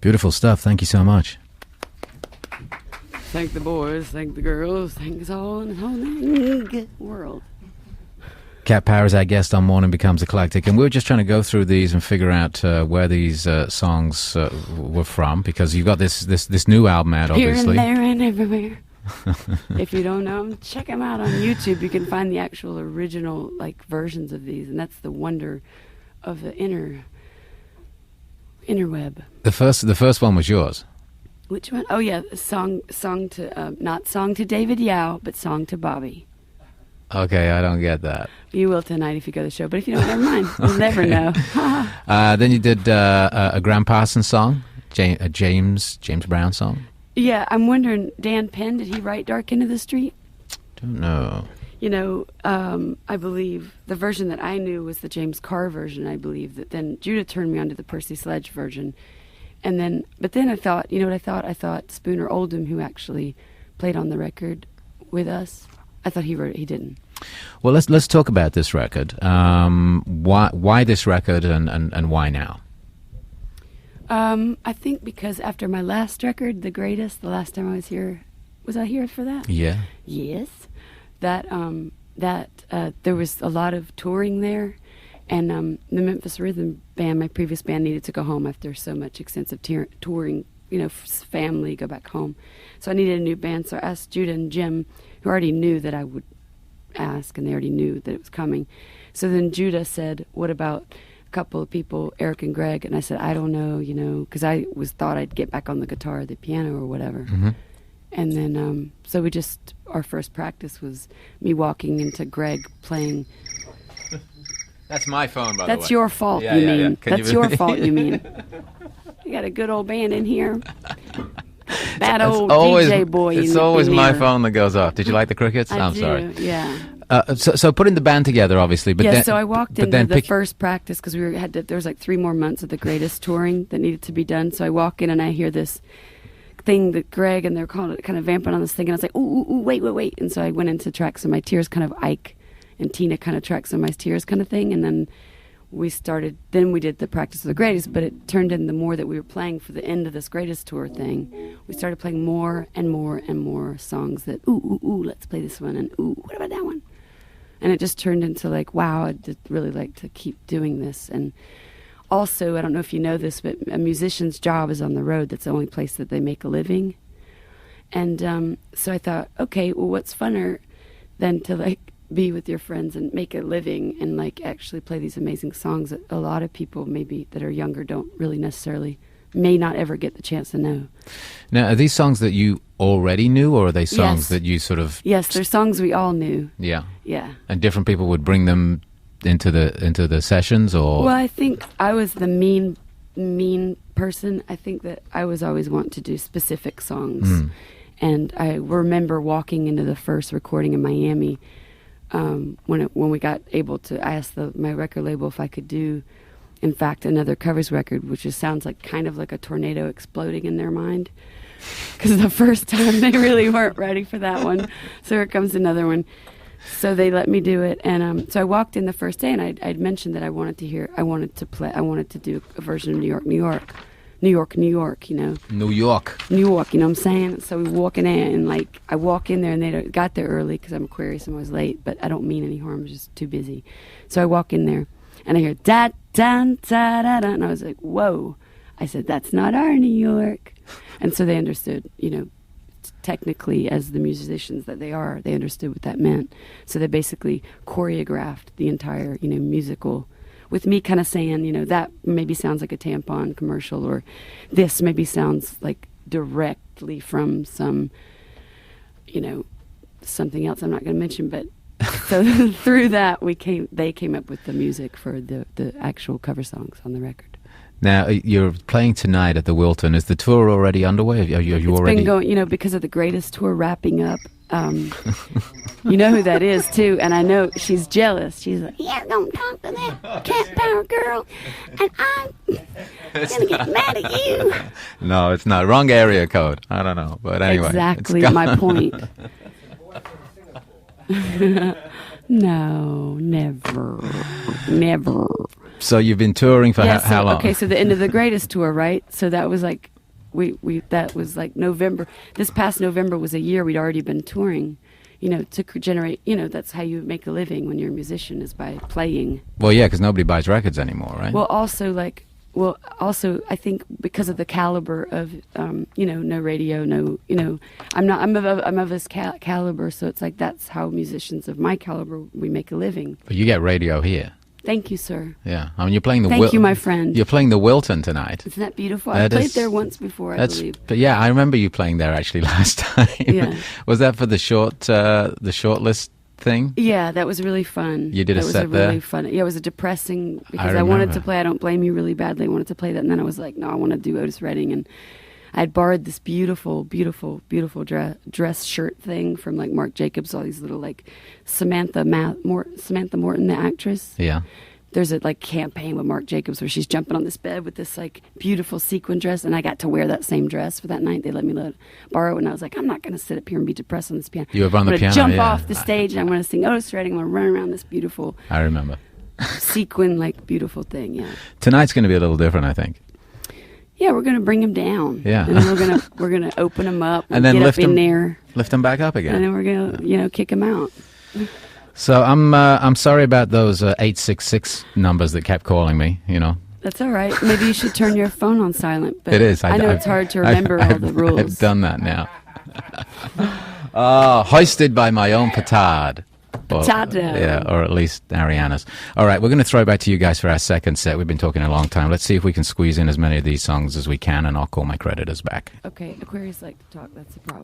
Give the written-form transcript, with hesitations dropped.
Beautiful stuff. Thank you so much. Thank the boys, thank the girls, thank us all in the whole world. Cat Power is our guest on Morning Becomes Eclectic, and we were just trying to go through these and figure out where these songs were from, because you've got this new album out, obviously. Here and there and everywhere. If you don't know them, check them out on YouTube. You can find the actual original versions of these, and that's the wonder of the interweb. The first one was yours. Which one? Oh yeah, song to not song to David Yao, but song to Bobby. Okay, I don't get that. You will tonight if you go to the show, but if you don't, never mind. You'll never know. Then you did a Graham Parsons song, a James Brown song. Yeah, I'm wondering, Dan Penn, did he write Dark Into the Street? Don't know. You know, I believe the version that I knew was the James Carr version. I believe that then Judah turned me on to the Percy Sledge version. But then I thought, you know what I thought? I thought Spooner Oldham, who actually played on the record with us, I thought he wrote it. He didn't. Well, let's talk about this record. Why this record and why now? I think because after my last record, The Greatest, the last time I was I here for that? Yeah. Yes. That there was a lot of touring there. And the Memphis Rhythm Band, my previous band, needed to go home after so much extensive touring, family, go back home. So I needed a new band, so I asked Judah and Jim, who already knew that I would ask, and they already knew that it was coming. So then Judah said, what about a couple of people, Eric and Greg? And I said, I don't know, because I thought I'd get back on the guitar or the piano or whatever. Mm-hmm. And then, so our first practice was me walking into Greg playing... That's my phone, by the way. That's your fault, you mean. That's your fault, you mean. You got a good old band in here. Bad old DJ boy. It's always my phone that goes off. Did you like the crickets? I'm sorry. Yeah. So putting the band together, obviously. But so I walked into the first practice because there was 3 more months of the Greatest touring that needed to be done. So I walk in and I hear this thing that Greg and they're kind of vamping on this thing. And I was like, ooh, wait. And so I went into tracks of my tears, kind of Ike and Tina kind of tracks on my tears kind of thing, and then we did the practice of the Greatest, but it turned in the more that we were playing for the end of this Greatest tour thing, we started playing more and more and more songs that, ooh, let's play this one, and ooh, what about that one? And it just turned into wow, I'd really like to keep doing this. And also, I don't know if you know this, but a musician's job is on the road. That's the only place that they make a living. And so I thought, okay, well, what's funner than to be with your friends and make a living and actually play these amazing songs that a lot of people maybe that are younger don't really necessarily may not ever get the chance to know. Now, are these songs that you already knew, or are they songs that you sort of... Yes, they're songs we all knew. Yeah. Yeah. And different people would bring them into the sessions, or... Well, I think I was the mean person. I think that I was always wanting to do specific songs. Mm. And I remember walking into the first recording in Miami when we got able to, I asked my record label if I could do, in fact, another covers record, which just sounds kind of like a tornado exploding in their mind. Because the first time they really weren't ready for that one. So here comes another one. So they let me do it. And so I walked in the first day, and I'd mentioned that I wanted to do a version of New York, New York. New York, New York, New York, you know what I'm saying? So we walking in, and I walk in there, and they got there early because I'm Aquarius and I was late, but I don't mean any harm, I was just too busy. So I walk in there, and I hear da da da da da, and I was like, whoa. I said, that's not our New York. And so they understood, technically, as the musicians that they are, they understood what that meant. So they basically choreographed the entire, musical, with me kind of saying, that maybe sounds like a tampon commercial, or this maybe sounds like directly from some, something else I'm not going to mention. But so through that, they came up with the music for the actual cover songs on the record. Now, you're playing tonight at the Wilton. Is the tour already underway? Are you it's already... been going, because of the Greatest tour wrapping up. You know who that is, too, and I know she's jealous. She's like, you're going to talk to that Cat Power girl, and I'm going to get mad at you. No, it's not. Wrong area code. I don't know, but anyway. Exactly my point. No, never. So you've been touring for how long? Okay, so the end of the Greatest tour, right? So that was we that was like November. This past November was a year we'd already been touring. To generate, that's how you make a living when you're a musician, is by playing. Well, yeah, because nobody buys records anymore, right? Well, also, I think because of the caliber of, no radio, I'm of this caliber, so it's like that's how musicians of my caliber, we make a living. But you get radio here. Thank you, sir. Yeah, I mean, you're playing the. Thank you, my friend. You're playing the Wilton tonight. Isn't that beautiful? I played there once before, I believe. But yeah, I remember you playing there actually last time. Yeah. Was that for the short list thing? Yeah, that was really fun. You did a set there? Really fun. Yeah, it was a depressing because I wanted to play I Don't Blame You really badly. I wanted to play that, and then I was like, no, I want to do Otis Redding, and I had borrowed this beautiful, beautiful, beautiful dress shirt thing from like Marc Jacobs. All these little like Samantha Morton, the actress. Yeah. There's a like campaign with Marc Jacobs where she's jumping on this bed with this like beautiful sequin dress, and I got to wear that same dress for that night. They let me borrow it, and I was like, I'm not going to sit up here and be depressed on this piano. You were on the piano, jump off the stage, and I'm going to sing Otis Redding. I'm going to run around this beautiful. I remember. Sequin like beautiful thing. Yeah. Tonight's going to be a little different, I think. Yeah, we're going to bring him down. Yeah. And then we're gonna open him up and then get lift up in him there, lift him back up again, and then we're going to kick him out. So I'm sorry about those 866 numbers that kept calling me. That's all right. Maybe you should turn your phone on silent. But it is. I know it's hard to remember all the rules. I've done that now. Hoisted by my own petard. Or at least Ariana's. All right, we're going to throw it back to you guys for our second set. We've been talking a long time. Let's see if we can squeeze in as many of these songs as we can, and I'll call my creditors back. Okay, Aquarius like to talk. That's the problem.